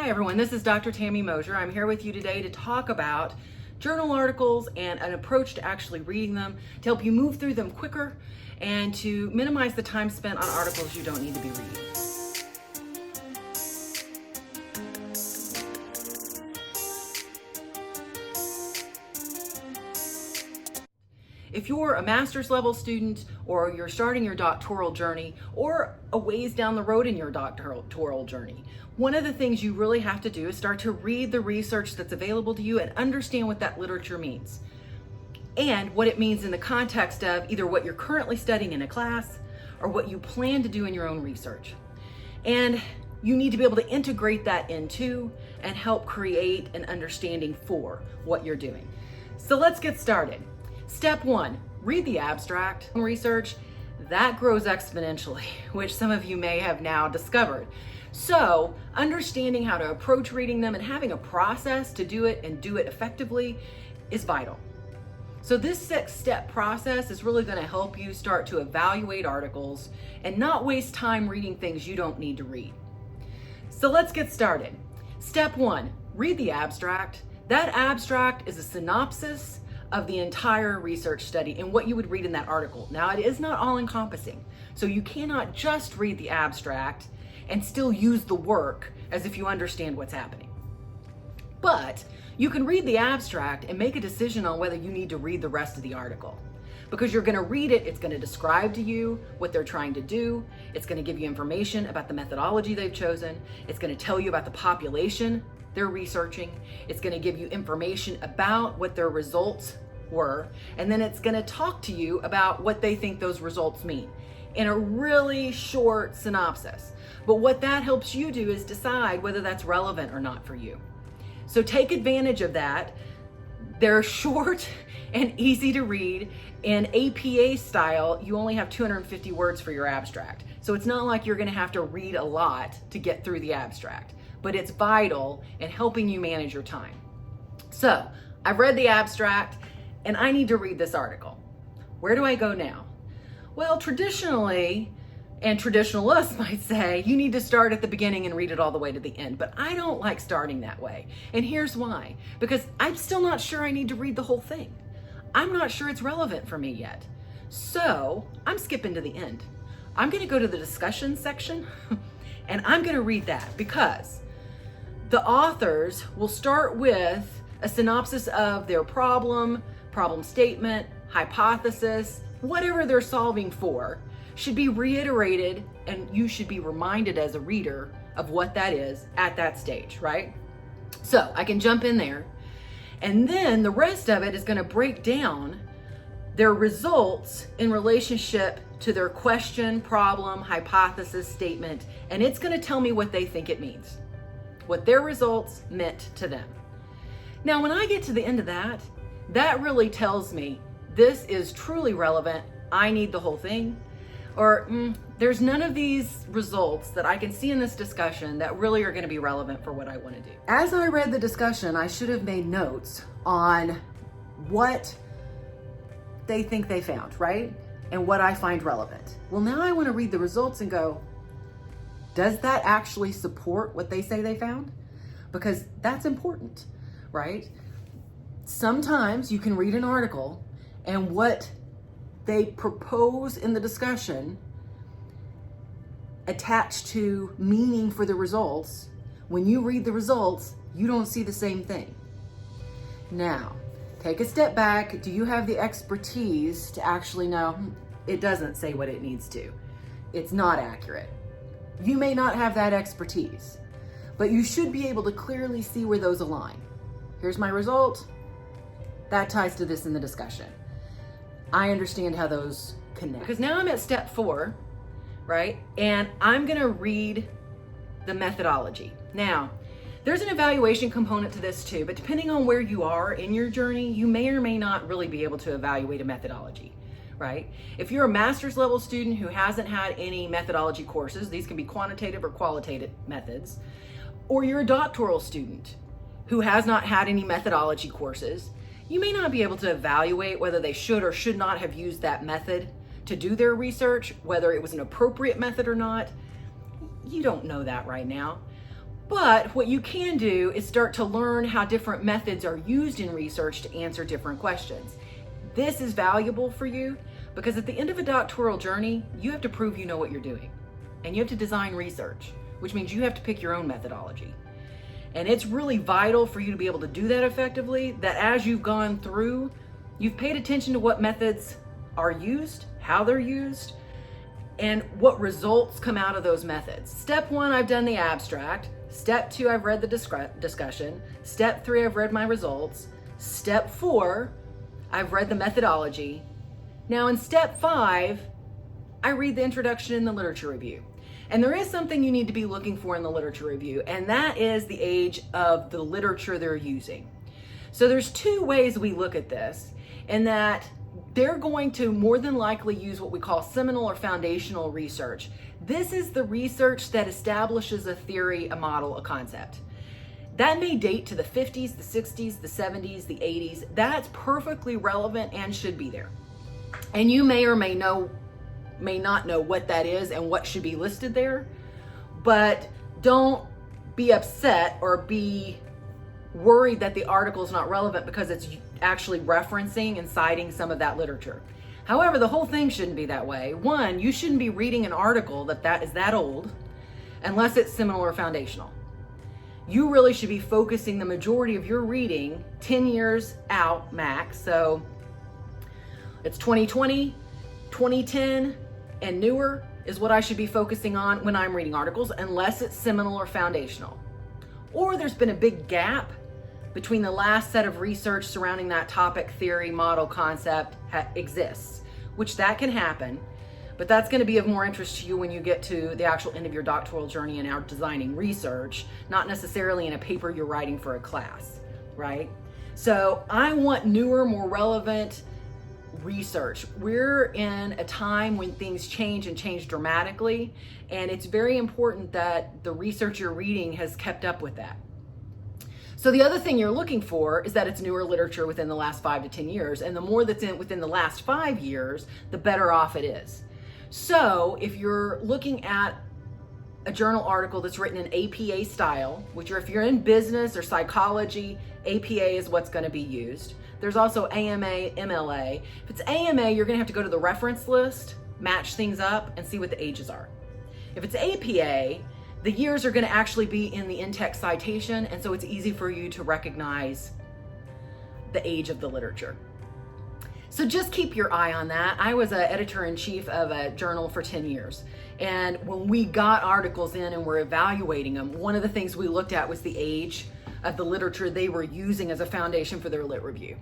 Hi everyone, this is Dr. Tammy Mosier. I'm here with you today to talk about journal articles and an approach to actually reading them to help you move through them quicker and to minimize the time spent on articles you don't need to be reading. If you're a master's level student or you're starting your doctoral journey or a ways down the road in your doctoral journey, one of the things you really have to do is start to read the research that's available to you and understand what that literature means and what it means in the context of either what you're currently studying in a class or what you plan to do in your own research. And you need to be able to integrate that into and help create an understanding for what you're doing. So let's get started. Step one, read the abstract. Research, that grows exponentially, which some of you may have now discovered. So understanding how to approach reading them and having a process to do it and do it effectively is vital. So this 6-step process is really going to help you start to evaluate articles and not waste time reading things you don't need to read. So let's get started. Step one, read the abstract. That abstract is a synopsis of the entire research study and what you would read in that article. Now, it is not all encompassing, so you cannot just read the abstract and still use the work as if you understand what's happening. But you can read the abstract and make a decision on whether you need to read the rest of the article. Because you're gonna read it, it's gonna describe to you what they're trying to do, it's gonna give you information about the methodology they've chosen, it's gonna tell you about the population they're researching, it's going to give you information about what their results were, and then it's going to talk to you about what they think those results mean in a really short synopsis. But what that helps you do is decide whether that's relevant or not for you. So take advantage of that. They're short and easy to read. In APA style, you only have 250 words for your abstract. So it's not like you're going to have to read a lot to get through the abstract, but it's vital in helping you manage your time. So I've read the abstract and I need to read this article. Where do I go now? Well, traditionally, and traditionalists might say, you need to start at the beginning and read it all the way to the end, but I don't like starting that way. And here's why, because I'm still not sure I need to read the whole thing. I'm not sure it's relevant for me yet. So I'm skipping to the end. I'm gonna go to the discussion section and I'm gonna read that because the authors will start with a synopsis of their problem statement, hypothesis, whatever they're solving for should be reiterated, and you should be reminded as a reader of what that is at that stage, right? So I can jump in there, and then the rest of it is going to break down their results in relationship to their question, problem, hypothesis, statement, and it's going to tell me what they think it means, what their results meant to them. Now, when I get to the end of that, that really tells me this is truly relevant. I need the whole thing. Or there's none of these results that I can see in this discussion that really are going to be relevant for what I want to do. As I read the discussion, I should have made notes on what they think they found, right? And what I find relevant. Well, now I want to read the results and go, does that actually support what they say they found? Because that's important, right? Sometimes you can read an article and what they propose in the discussion attached to meaning for the results, when you read the results, you don't see the same thing. Now, take a step back. Do you have the expertise to actually know it doesn't say what it needs to? It's not accurate. You may not have that expertise, but you should be able to clearly see where those align. Here's my result. That ties to this in the discussion. I understand how those connect. Because now I'm at step 4, right? And I'm gonna read the methodology. Now, there's an evaluation component to this too, but depending on where you are in your journey, you may or may not really be able to evaluate a methodology, right? If you're a master's level student who hasn't had any methodology courses, these can be quantitative or qualitative methods, or you're a doctoral student who has not had any methodology courses, you may not be able to evaluate whether they should or should not have used that method to do their research, whether it was an appropriate method or not. You don't know that right now. But what you can do is start to learn how different methods are used in research to answer different questions. This is valuable for you because at the end of a doctoral journey, you have to prove you know what you're doing. And you have to design research, which means you have to pick your own methodology. And it's really vital for you to be able to do that effectively, that as you've gone through, you've paid attention to what methods are used, how they're used, and what results come out of those methods. Step 1, I've done the abstract. Step 2, I've read the discussion. Step 3, I've read my results. Step 4, I've read the methodology. Now in step 5, I read the introduction and the literature review. And there is something you need to be looking for in the literature review, and that is the age of the literature they're using. So there's 2 ways we look at this, in that they're going to more than likely use what we call seminal or foundational research. This is the research that establishes a theory, a model, a concept. That may date to the 50s, the 60s, the 70s, the 80s. That's perfectly relevant and should be there. And you may or may not know what that is and what should be listed there, but don't be upset or be worried that the article is not relevant because it's actually referencing and citing some of that literature. However, the whole thing shouldn't be that way. 1, you shouldn't be reading an article that is that old unless it's seminal or foundational. You really should be focusing the majority of your reading 10 years out max. So it's 2020, 2010, and newer is what I should be focusing on when I'm reading articles, unless it's seminal or foundational. Or there's been a big gap between the last set of research surrounding that topic, theory, model, concept exists, which that can happen, but that's going to be of more interest to you when you get to the actual end of your doctoral journey and are designing research, not necessarily in a paper you're writing for a class, right? So I want newer, more relevant research. We're in a time when things change and change dramatically, and it's very important that the research you're reading has kept up with that. So the other thing you're looking for is that it's newer literature within the last 5 to 10 years, and the more that's within the last 5 years, the better off it is. So if you're looking at a journal article that's written in APA style, which if you're in business or psychology, APA is what's going to be used. There's also AMA, MLA. If it's AMA, you're going to have to go to the reference list, match things up, and see what the ages are. If it's APA, the years are going to actually be in the in-text citation, and so it's easy for you to recognize the age of the literature. So just keep your eye on that. I was an editor-in-chief of a journal for 10 years. And when we got articles in and were evaluating them, one of the things we looked at was the age of the literature they were using as a foundation for their lit review,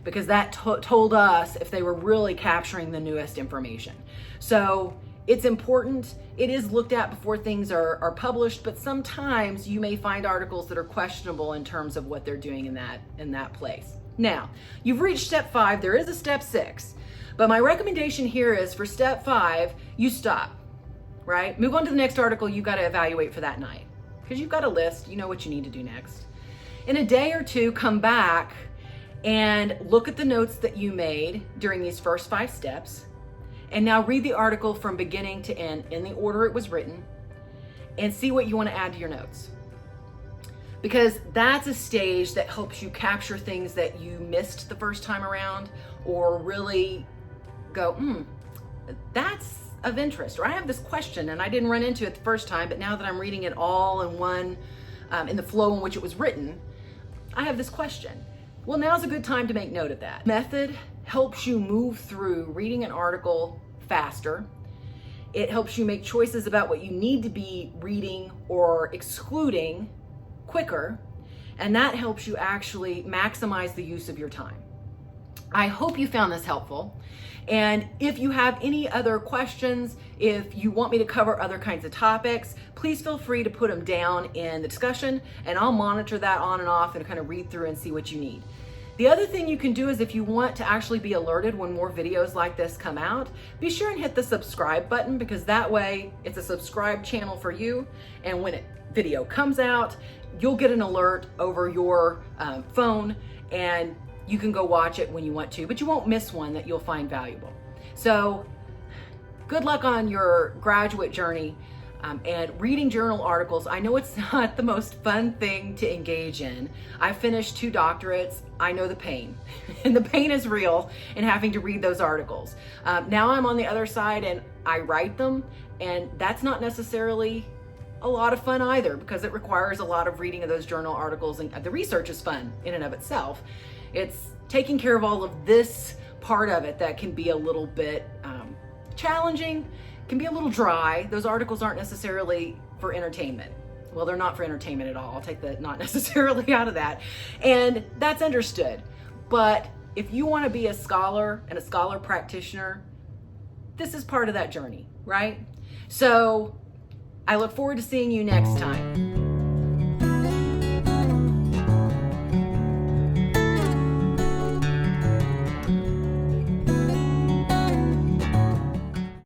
because that told us if they were really capturing the newest information. So it's important. It is looked at before things are published, but sometimes you may find articles that are questionable in terms of what they're doing in that place. Now, you've reached step 5. There is a step 6, but my recommendation here is for step 5, you stop, right? Move on to the next article you got to evaluate for that night, because you've got a list. You know what you need to do next. In a day or two, come back and look at the notes that you made during these first 5 steps. And now read the article from beginning to end in the order it was written and see what you want to add to your notes. Because that's a stage that helps you capture things that you missed the first time around, or really go, that's of interest, or I have this question and I didn't run into it the first time, but now that I'm reading it all in one, in the flow in which it was written, I have this question. Well, now's a good time to make note of that. Method helps you move through reading an article faster. It helps you make choices about what you need to be reading or excluding quicker, and that helps you actually maximize the use of your time. I hope you found this helpful. And if you have any other questions, if you want me to cover other kinds of topics, please feel free to put them down in the discussion, and I'll monitor that on and off and kind of read through and see what you need. The other thing you can do is, if you want to actually be alerted when more videos like this come out, be sure and hit the subscribe button, because that way it's a subscribe channel for you, and when a video comes out, you'll get an alert over your phone, and you can go watch it when you want to, but you won't miss one that you'll find valuable. So good luck on your graduate journey. And reading journal articles, I know it's not the most fun thing to engage in. I finished 2 doctorates. I know the pain, and the pain is real in having to read those articles. Now I'm on the other side and I write them, and that's not necessarily a lot of fun either, because it requires a lot of reading of those journal articles, and the research is fun in and of itself. It's taking care of all of this part of it that can be a little bit challenging, can be a little dry. Those articles aren't necessarily for entertainment. Well, they're not for entertainment at all. I'll take the not necessarily out of that. And that's understood. But if you want to be a scholar and a scholar practitioner, this is part of that journey, right? So I look forward to seeing you next time.